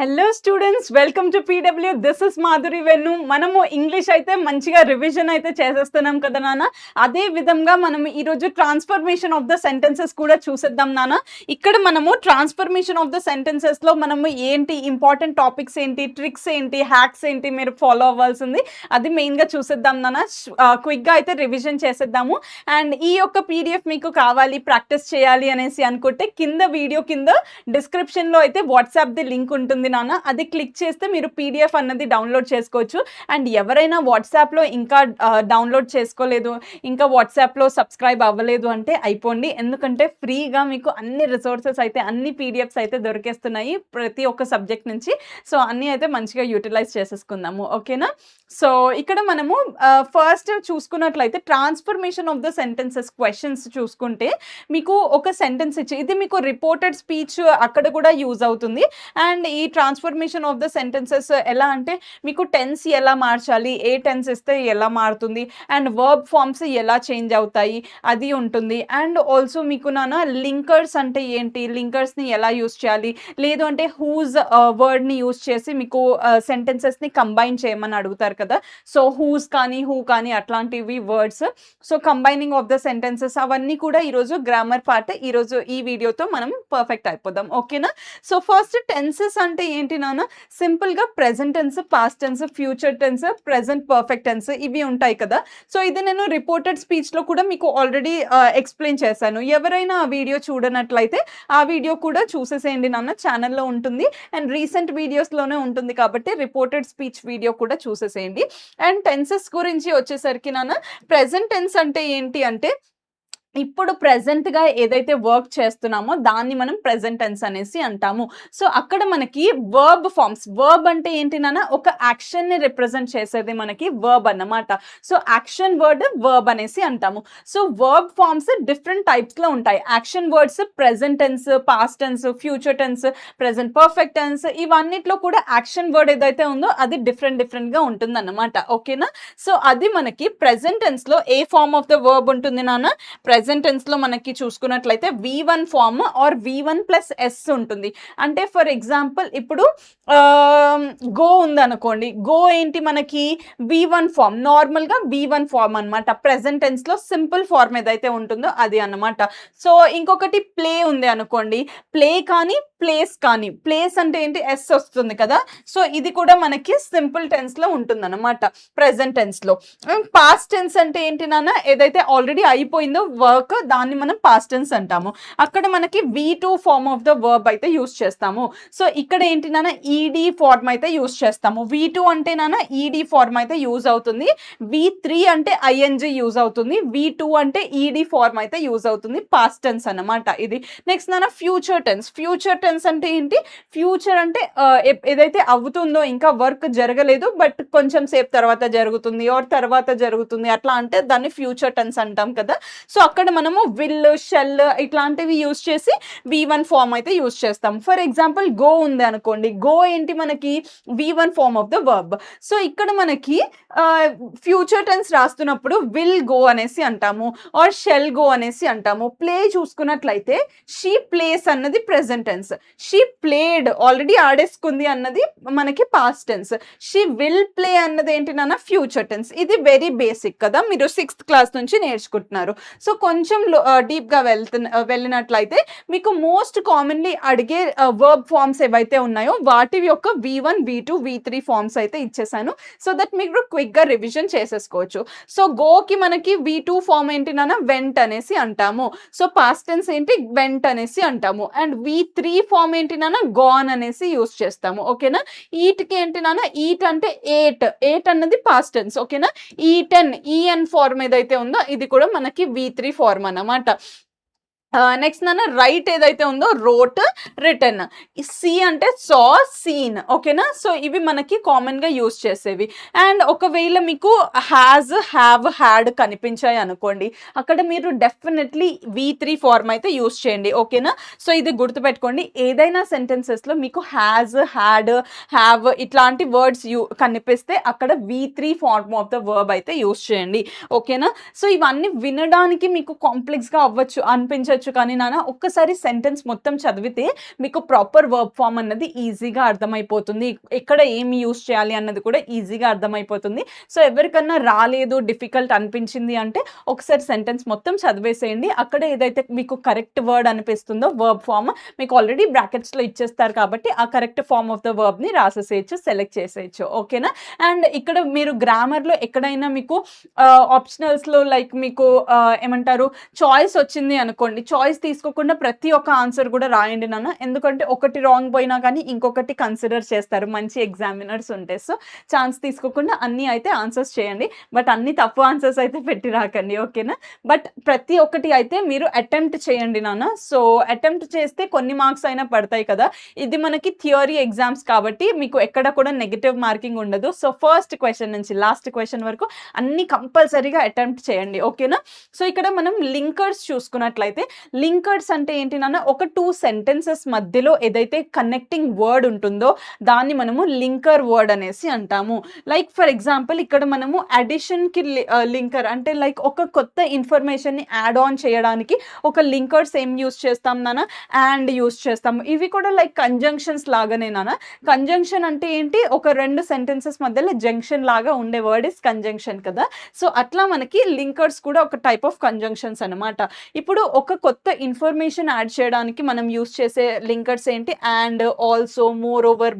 Hello students, welcome to PW. This is Madhuri వెన్ను. మనము English అయితే మంచిగా రివిజన్ అయితే చేసేస్తున్నాం కదా నాన్న. అదే విధంగా మనం ఈరోజు ట్రాన్స్ఫర్మేషన్ ఆఫ్ ద సెంటెన్సెస్ కూడా చూసేద్దాం నాన్న. ఇక్కడ మనము ట్రాన్స్ఫర్మేషన్ ఆఫ్ ద సెంటెన్సెస్లో మనము ఏంటి ఇంపార్టెంట్ టాపిక్స్ ఏంటి, ట్రిక్స్ ఏంటి, హ్యాక్స్ ఏంటి మీరు ఫాలో అవ్వాల్సింది అది మెయిన్గా చూసేద్దాం నాన్న. క్విక్గా అయితే రివిజన్ చేసేద్దాము. అండ్ ఈ యొక్క పీడిఎఫ్ మీకు కావాలి, ప్రాక్టీస్ చేయాలి అనేసి అనుకుంటే కింద వీడియో కింద డిస్క్రిప్షన్లో అయితే వాట్సాప్ది లింక్ ఉంటుంది నాన్న. అది క్లిక్ చేస్తే మీరు పీడిఎఫ్ అన్నది డౌన్లోడ్ చేసుకోవచ్చు. అండ్ ఎవరైనా వాట్సాప్లో ఇంకా డౌన్లోడ్ చేసుకోలేదు, ఇంకా వాట్సాప్లో సబ్స్క్రైబ్ అవ్వలేదు అంటే అయిపోండి. ఎందుకంటే ఫ్రీగా మీకు అన్ని రిసోర్సెస్ అయితే, అన్ని పీడిఎఫ్స్ అయితే దొరికేస్తున్నాయి ప్రతి ఒక్క సబ్జెక్ట్ నుంచి. సో అన్నీ అయితే మంచిగా యూటిలైజ్ చేసేసుకుందాము, ఓకేనా. సో ఇక్కడ మనము ఫస్ట్ చూసుకున్నట్లయితే transformation of the sentences questions చూసుకుంటే మీకు ఒక సెంటెన్స్ ఇచ్చి, ఇది మీకు రిపోర్టెడ్ స్పీచ్ అక్కడ కూడా యూజ్ అవుతుంది. అండ్ ఈ ట్రాన్స్ఫర్మేషన్ ఆఫ్ ద సెంటెన్సెస్ ఎలా అంటే మీకు టెన్స్ ఎలా మార్చాలి, ఏ టెన్స్ ఇస్తే ఎలా మారుతుంది, అండ్ వర్బ్ ఫార్మ్స్ ఎలా చేంజ్ అవుతాయి అది ఉంటుంది. అండ్ ఆల్సో మీకు నాన్న లింకర్స్ అంటే ఏంటి, లింకర్స్ని ఎలా యూజ్ చేయాలి, లేదు అంటే హూజ్ వర్డ్ని యూజ్ చేసి మీకు సెంటెన్సెస్ని కంబైన్ చేయమని అడుగుతారు కదా. సో హూస్ కానీ, హూ కానీ అట్లాంటివి words. So combining of the sentences అవన్నీ కూడా ఈరోజు గ్రామర్ పార్ట్ ఈరోజు ఈ వీడియోతో మనం పర్ఫెక్ట్ అయిపోదాం, ఓకేనా. సో ఫస్ట్ టెన్సెస్ అంటే ఏంటి నాన్న, సింపుల్గా present tense, past tense, future tense, present perfect tense ఇవి ఉంటాయి కదా. సో ఇది నేను రిపోర్టెడ్ స్పీచ్లో కూడా మీకు ఆల్రెడీ ఎక్స్ప్లెయిన్ చేశాను. ఎవరైనా ఆ వీడియో చూడనట్లయితే ఆ వీడియో కూడా చూసేసేయండి నాన్న, ఛానల్లో ఉంటుంది. అండ్ రీసెంట్ వీడియోస్లోనే ఉంటుంది కాబట్టి రిపోర్టెడ్ స్పీచ్ వీడియో కూడా చూసేసేయండి. అండ్ టెన్సెస్ గురించి వచ్చేసరికి నాన్న, ప్రెజెంట్ టెన్స్ అంటే ఏంటి అంటే ఇప్పుడు ప్రెజెంట్గా ఏదైతే వర్క్ చేస్తున్నామో దాన్ని మనం ప్రెజెంట్ టెన్స్ అనేసి అంటాము. సో అక్కడ మనకి వర్బ్ ఫార్మ్స్, వర్బ్ అంటే ఏంటి నాన్న, ఒక యాక్షన్ని రిప్రజెంట్ చేసేది మనకి వర్బ్ అన్నమాట. సో యాక్షన్ వర్డ్ వర్బ్ అనేసి అంటాము. సో వర్బ్ ఫార్మ్స్ డిఫరెంట్ టైప్స్లో ఉంటాయి. Action words present tense, past tense, future tense, present perfect tense, ఇవన్నిట్లో కూడా యాక్షన్ వర్డ్ ఏదైతే ఉందో అది డిఫరెంట్గా ఉంటుంది అన్నమాట, ఓకేనా. సో అది మనకి ప్రెజెంట్ టెన్స్లో ఏ ఫార్మ్ ఆఫ్ ద వర్బ్ ఉంటుంది నాన్న, ప్రెజెంట్ టెన్స్లో మనకి చూసుకున్నట్లయితే V1 ఫార్మ్ ఆర్ V1+S ఉంటుంది. అంటే ఫర్ ఎగ్జాంపుల్ ఇప్పుడు గో ఉందనుకోండి, గో ఏంటి మనకి V1 ఫార్మ్, నార్మల్గా V1 ఫార్మ్ అనమాట. ప్రెజెంట్ టెన్స్లో సింపుల్ ఫార్మ్ ఏదైతే ఉంటుందో అది అన్నమాట. సో ఇంకొకటి ప్లే ఉంది అనుకోండి, ప్లే కానీ ప్లేస్ కానీ, ప్లేస్ అంటే ఏంటి ఎస్ వస్తుంది కదా. సో ఇది కూడా మనకి సింపుల్ టెన్స్లో ఉంటుందన్నమాట ప్రెజెంట్ టెన్స్లో. పాస్ట్ టెన్స్ అంటే ఏంటి నాన్న, ఏదైతే ఆల్రెడీ అయిపోయిందో వర్క్ దాన్ని మనం పాస్ట్ టెన్స్ అంటాము. అక్కడ మనకి V2 form of the verb అయితే యూస్ చేస్తాము. సో ఇక్కడ ఏంటి నాన్న, ఈడీ ఫార్మ్ అయితే యూస్ చేస్తాము. V2 అంటే నాన్న ఈడీ ఫార్మ్ అయితే యూజ్ అవుతుంది. V3 అంటే ఐఎన్జీ యూజ్ అవుతుంది. V2 అంటే ఈడీ ఫార్మ్ అయితే యూజ్ అవుతుంది, పాస్ట్ టెన్స్ అన్నమాట ఇది. నెక్స్ట్ నాన్న ఫ్యూచర్ టెన్స్. ఫ్యూచర్ టెన్స్ అంటే ఏంటి, ఫ్యూచర్ అంటే ఏదైతే అవుతుందో ఇంకా వర్క్ జరగలేదు బట్ కొంచెం సేపు తర్వాత జరుగుతుంది ఆర్ తర్వాత జరుగుతుంది అట్లా అంటే దాన్ని ఫ్యూచర్ టెన్స్ అంటాం కదా. సో అక్కడ మనము విల్, షెల్ ఇట్లాంటివి యూజ్ చేసి V1 ఫార్మ్ అయితే యూజ్ చేస్తాం. ఫర్ ఎగ్జాంపుల్ గో ఉంది అనుకోండి, గో ఏంటి మనకి V1 form of the verb. So ఇక్కడ మనకి ఫ్యూచర్ టెన్స్ రాస్తున్నప్పుడు విల్ గో అనేసి అంటాము ఆర్ షెల్ గో అనేసి అంటాము. ప్లే చూసుకున్నట్లయితే షీ ప్లేస్ అన్నది present tense, she played already ఆడేసుకుంది అన్నది మనకి past tense, she will play అన్నది ఏంటి నాన్న ఫ్యూచర్ టెన్స్. ఇది వెరీ బేసిక్ కదా, మీరు 6th క్లాస్ నుంచి నేర్చుకుంటున్నారు. సో కొంచెం డీప్గా వెళ్ళినట్లయితే మీకు మోస్ట్ కామన్లీ అడిగే వర్బ్ ఫార్మ్స్ ఏవైతే ఉన్నాయో వాటి యొక్క V1, V2, V3 ఫార్మ్స్ అయితే ఇచ్చేసాను. సో దట్ మీకు క్విక్గా రివిజన్ చేసేసుకోవచ్చు. సో గోకి మనకి V2 ఫార్మ్ ఏంటి నాన్న, వెంట్ అనేసి అంటాము. సో పాస్ట్ టెన్స్ ఏంటి, వెంట్ అనేసి అంటాము. అండ్ V3 ఫార్మ్ ఏంటి నాన్న, గాన్ అనేసి యూస్ చేస్తాము, ఓకేనా. ఈట్కి ఏంటి నాన్న, ఈట్ అంటే ఎయిట్ అన్నది పాస్ట్ టెన్స్, ఓకేనా. ఈటెన్, ఈఎన్ ఫార్మ్ ఏదైతే ఉందో ఇది కూడా మనకి V3 ఫార్మ్ అన్నమాట. నెక్స్ట్ నాన్న రైట్ ఏదైతే ఉందో రోట్, రిటర్న్. సి అంటే సా, సీన్, ఓకేనా. సో ఇవి మనకి కామన్గా యూజ్ చేసేవి. అండ్ ఒకవేళ మీకు హ్యాజ్, హ్యావ్, హ్యాడ్ కనిపించాయి అనుకోండి, అక్కడ మీరు డెఫినెట్లీ V3 ఫార్మ్ అయితే యూజ్ చేయండి, ఓకేనా. సో ఇది గుర్తుపెట్టుకోండి, ఏదైనా సెంటెన్సెస్లో మీకు హ్యాజ్, హ్యాడ్, హ్యావ్ ఇట్లాంటి వర్డ్స్ కనిపిస్తే అక్కడ V3 form of the verb అయితే యూజ్ చేయండి, ఓకేనా. సో ఇవన్నీ వినడానికి మీకు కాంప్లెక్స్గా అనిపించచ్చు అనిపించవచ్చు కానీ నాన్న ఒక్కసారి సెంటెన్స్ మొత్తం చదివితే మీకు ప్రాపర్ వర్బ్ ఫామ్ అన్నది ఈజీగా అర్థమైపోతుంది. ఎక్కడ ఏమి యూజ్ చేయాలి అన్నది కూడా ఈజీగా అర్థమైపోతుంది. సో ఎవరికన్నా రాలేదు, డిఫికల్ట్ అనిపించింది అంటే ఒకసారి సెంటెన్స్ మొత్తం చదివేసేయండి. అక్కడ ఏదైతే మీకు కరెక్ట్ వర్డ్ అనిపిస్తుందో వర్బ్ ఫామ్ మీకు ఆల్రెడీ బ్రాకెట్స్లో ఇచ్చేస్తారు కాబట్టి ఆ కరెక్ట్ ఫామ్ ఆఫ్ ద వర్బ్ని రాసేసేయచ్చు, సెలెక్ట్ చేసేయచ్చు. ఓకేనా? అండ్ ఇక్కడ మీరు గ్రామర్లో ఎక్కడైనా మీకు ఆప్షనల్స్లో లైక్ మీకు ఏమంటారు చాయిస్ వచ్చింది అనుకోండి, చాయిస్ తీసుకోకుండా ప్రతి ఒక్క ఆన్సర్ కూడా రాయండి నాన్న. ఎందుకంటే ఒకటి రాంగ్ పోయినా కానీ ఇంకొకటి కన్సిడర్ చేస్తారు మంచి ఎగ్జామినర్స్ ఉంటే. సో ఛాన్స్ తీసుకోకుండా అన్నీ అయితే ఆన్సర్స్ చేయండి, బట్ అన్ని తప్పు ఆన్సర్స్ అయితే పెట్టి రాకండి. ఓకేనా? బట్ ప్రతి ఒక్కటి అయితే మీరు అటెంప్ట్ చేయండి నాన్న. సో అటెంప్ట్ చేస్తే కొన్ని మార్క్స్ అయినా పడతాయి కదా. ఇది మనకి థియరీ ఎగ్జామ్స్ కాబట్టి మీకు ఎక్కడ కూడా నెగిటివ్ మార్కింగ్ ఉండదు. సో ఫస్ట్ క్వశ్చన్ నుంచి లాస్ట్ క్వశ్చన్ వరకు అన్ని కంపల్సరీగా అటెంప్ట్ చేయండి. ఓకేనా? సో ఇక్కడ మనం లింకర్స్ చూసుకున్నట్లయితే లింకర్స్ అంటే ఏంటి నాన్న, ఒక 2 సెంటెన్సెస్ మధ్యలో ఏదైతే కనెక్టింగ్ వర్డ్ ఉంటుందో దాన్ని మనము లింకర్ వర్డ్ అనేసి అంటాము. లైక్ ఫర్ ఎగ్జాంపుల్ ఇక్కడ మనము అడిషన్కి లింకర్ అంటే లైక్ ఒక కొత్త ఇన్ఫర్మేషన్ని యాడ్ ఆన్ చేయడానికి ఒక లింకర్స్ ఏం యూస్ చేస్తాం నాన్న, అండ్ యూస్ చేస్తాము. ఇవి కూడా లైక్ కంజంక్షన్స్ లాగానే నాన్న. కంజంక్షన్ అంటే ఏంటి, ఒక 2 సెంటెన్సెస్ మధ్యలో జంక్షన్ లాగా ఉండే వర్డ్ ఇస్ కంజంక్షన్ కదా. సో అట్లా మనకి లింకర్స్ కూడా ఒక టైప్ ఆఫ్ కంజంక్షన్స్ అనమాట. ఇప్పుడు ఒక కొత్త ఇన్ఫర్మేషన్ యాడ్ చేయడానికి మనం యూస్ చేసే లింకర్స్ ఏంటి, and, also, more over,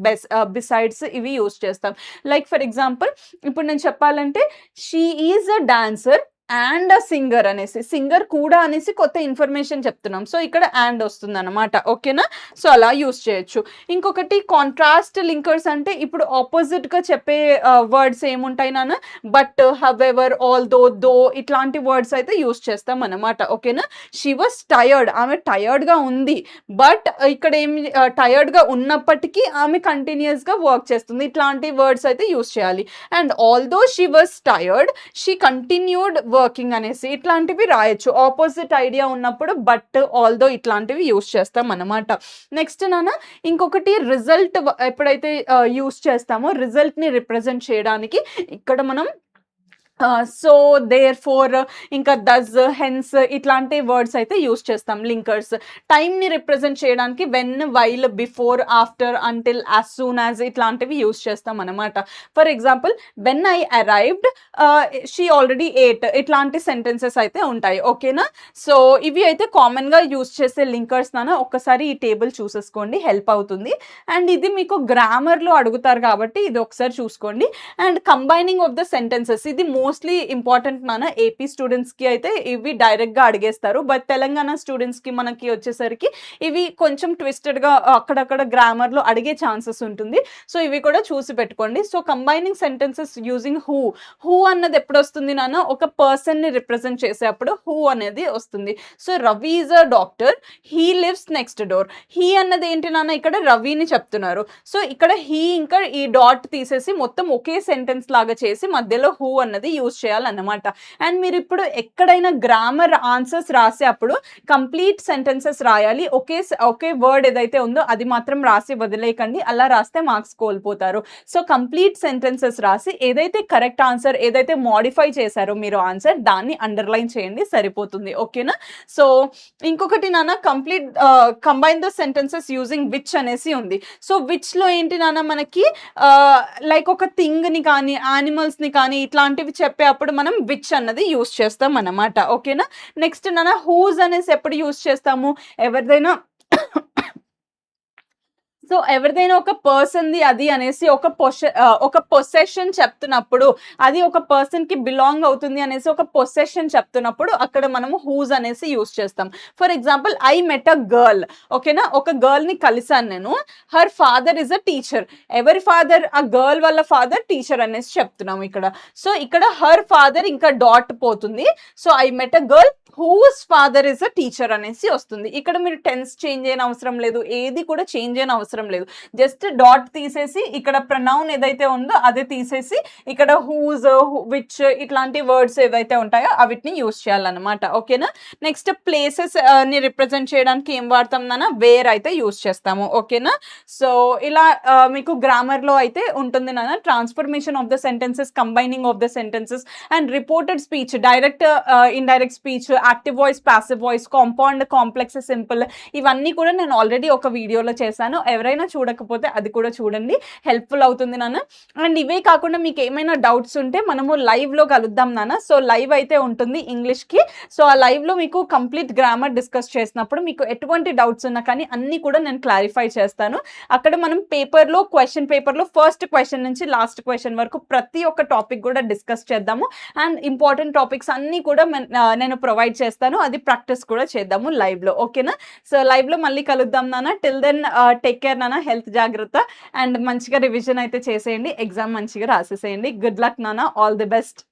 besides ఇవి యూస్ చేస్తాం. లైక్ ఫర్ ఎగ్జాంపుల్ ఇప్పుడు నేను చెప్పాలంటే she is a dancer and singer అనేసి, సింగర్ కూడా అనేసి కొత్త ఇన్ఫర్మేషన్ చెప్తున్నాం. సో ఇక్కడ అండ్ వస్తుంది అనమాట. ఓకేనా? సో అలా యూస్ చేయొచ్చు. ఇంకొకటి కాంట్రాస్ట్ లింకర్స్ అంటే ఇప్పుడు ఆపోజిట్గా చెప్పే వర్డ్స్ ఏముంటాయి నాన్న, బట్, హవెవర్, ఆల్ దో ఇట్లాంటి వర్డ్స్ అయితే యూస్ చేస్తాం అనమాట. ఓకేనా? షీ వాస్ టయర్డ్, ఆమె టయర్డ్గా ఉంది, బట్ ఇక్కడ ఏమి టయర్డ్గా ఉన్నప్పటికీ ఆమె కంటిన్యూస్గా వర్క్ చేస్తుంది. ఇట్లాంటి వర్డ్స్ అయితే యూస్ చేయాలి. And although she was tired, she continued working అనేసి ఇట్లాంటివి రాయొచ్చు. ఆపోజిట్ ఐడియా ఉన్నప్పుడు బట్, ఆల్దో ఇట్లాంటివి యూస్ చేస్తాం అన్నమాట. నెక్స్ట్ నాన్న ఇంకొకటి రిజల్ట్ ఎప్పుడైతే యూస్ చేస్తామో రిజల్ట్ని రిప్రజెంట్ చేయడానికి ఇక్కడ మనం సో, దేర్ ఫోర్, ఇంకా దస్, హెన్స్ ఇట్లాంటి వర్డ్స్ అయితే యూస్ చేస్తాం లింకర్స్. టైంని రిప్రజెంట్ చేయడానికి when, while, before, after, until, as soon as ఇట్లాంటివి యూస్ చేస్తాం అనమాట. For example when I arrived, she already ate ఇట్లాంటి సెంటెన్సెస్ అయితే ఉంటాయి. ఓకేనా? సో ఇవి అయితే కామన్గా యూస్ చేసే లింకర్స్ నాన్న. ఒక్కసారి ఈ టేబుల్ చూసేసుకోండి, హెల్ప్ అవుతుంది. అండ్ ఇది మీకు గ్రామర్లో అడుగుతారు కాబట్టి ఇది ఒకసారి చూసుకోండి. And combining of the sentences ఇది మోస్ట్లీ ఇంపార్టెంట్ నాన్న. ఏపీ స్టూడెంట్స్కి అయితే ఇవి డైరెక్ట్గా అడిగేస్తారు, బట్ తెలంగాణ స్టూడెంట్స్కి మనకి వచ్చేసరికి ఇవి కొంచెం ట్విస్టెడ్గా అక్కడక్కడ గ్రామర్లో అడిగే ఛాన్సెస్ ఉంటుంది. సో ఇవి కూడా చూసి పెట్టుకోండి. So combining sentences using who అన్నది ఎప్పుడు వస్తుంది నాన్న, ఒక పర్సన్ని రిప్రజెంట్ చేసేటప్పుడు హూ అనేది వస్తుంది. So Ravi is a doctor, he lives next door. He అన్నది ఏంటి నాన్న, ఇక్కడ రవిని చెప్తున్నారు. సో ఇక్కడ హీ ఇంకా ఈ డాట్ తీసేసి మొత్తం ఒకే సెంటెన్స్ లాగా చేసి మధ్యలో హూ అన్నది యూజ్ చేయాలన్నమాట. అండ్ మీరు ఇప్పుడు ఎక్కడైనా గ్రామర్ ఆన్సర్స్ రాసేటప్పుడు కంప్లీట్ సెంటెన్సెస్ రాయాలి. ఒకే వర్డ్ ఏదైతే ఉందో అది మాత్రం రాసి వదిలేయకండి, అలా రాస్తే మార్క్స్ కోల్పోతారు. సో కంప్లీట్ సెంటెన్సెస్ రాసి ఏదైతే కరెక్ట్ ఆన్సర్, ఏదైతే మోడిఫై చేశారో మీరు ఆన్సర్ దాన్ని అండర్లైన్ చేయండి, సరిపోతుంది. ఓకేనా? సో ఇంకొకటి నాన్న combine the sentences using which అనేసి ఉంది. సో విచ్లో ఏంటి నాన్న, మనకి లైక్ ఒక థింగ్ని కానీ యానిమల్స్ని కానీ ఇట్లాంటివి చెప్పేటప్పుడు మనం విచ్ అన్నది యూస్ చేస్తాం అన్నమాట. ఓకేనా? నెక్స్ట్ నాన్న హూజ్ అనేసి ఎప్పుడు యూస్ చేస్తాము, ఎవరిదైనా ఒక పర్సన్ది అది అనేసి ఒక పొసెషన్ చెప్తున్నప్పుడు, అది ఒక పర్సన్కి బిలాంగ్ అవుతుంది అనేసి ఒక పొసెషన్ చెప్తున్నప్పుడు అక్కడ మనము హూజ్ అనేసి యూస్ చేస్తాం. For example I met a girl. ఓకేనా? ఒక గర్ల్ని కలిసాను నేను, her father is a teacher. ఎవరి ఫాదర్, ఆ గర్ల్ వాళ్ళ ఫాదర్ టీచర్ అనేసి చెప్తున్నాము ఇక్కడ. సో ఇక్కడ హర్ ఫాదర్ ఇంకా డాట్ పోతుంది. So I met a girl whose father is a teacher అనేసి వస్తుంది. ఇక్కడ మీరు టెన్స్ చేంజ్ చేయని అవసరం లేదు, ఏది కూడా చేంజ్ చేయని అవసరం అవసరం లేదు. జస్ట్ డాట్ తీసేసి ఇక్కడ ప్రొనౌన్ ఏదైతే ఉందో అదే తీసేసి ఇక్కడ హూజ్, విచ్ ఇట్లాంటి వర్డ్స్ ఏవైతే ఉంటాయో అవిటిని యూజ్ చేయాలన్నమాట. ఓకేనా? నెక్స్ట్ ప్లేసెస్ ని రిప్రజెంట్ చేయడానికి ఏం వాడతాం నాన్న? వేర్ అయితే యూజ్ చేస్తాము. ఓకేనా? సో ఇలా మీకు గ్రామర్లో అయితే ఉంటుంది నాన్న. Transformation of the sentences, combining of the sentences and reported speech, direct indirect speech, active voice, passive voice, compound, complex, simple, ఇవన్నీ కూడా నేను ఆల్రెడీ ఒక వీడియోలో చేశాను. ఎవరైనా చూడకపోతే అది కూడా చూడండి, హెల్ప్ఫుల్ అవుతుంది నాన్న. అండ్ ఇవే కాకుండా మీకు ఏమైనా డౌట్స్ ఉంటే మనము లైవ్లో కలుద్దాం నాన్న. సో లైవ్ అయితే ఉంటుంది ఇంగ్లీష్కి. సో ఆ లైవ్లో మీకు కంప్లీట్ గ్రామర్ డిస్కస్ చేసినప్పుడు మీకు ఎటువంటి డౌట్స్ ఉన్నా కానీ అన్నీ కూడా నేను క్లారిఫై చేస్తాను. అక్కడ మనం పేపర్లో, క్వశ్చన్ పేపర్లో ఫస్ట్ క్వశ్చన్ నుంచి లాస్ట్ క్వశ్చన్ వరకు ప్రతి ఒక్క టాపిక్ కూడా డిస్కస్ చేద్దాము. అండ్ ఇంపార్టెంట్ టాపిక్స్ అన్నీ కూడా నేను ప్రొవైడ్ చేస్తాను. అది ప్రాక్టీస్ కూడా చేద్దాము లైవ్లో. ఓకేనా? సో లైవ్లో మళ్ళీ కలుద్దాం నాన్న. టిల్ దెన్ టేక్ కేర్ నాన్న, హెల్త్ జాగ్రత్త అండ్ మంచిగా రివిజన్ అయితే చేసేయండి, ఎగ్జామ్ మంచిగా రాసేసేయండి. గుడ్ లక్ నాన్న, ఆల్ ది బెస్ట్.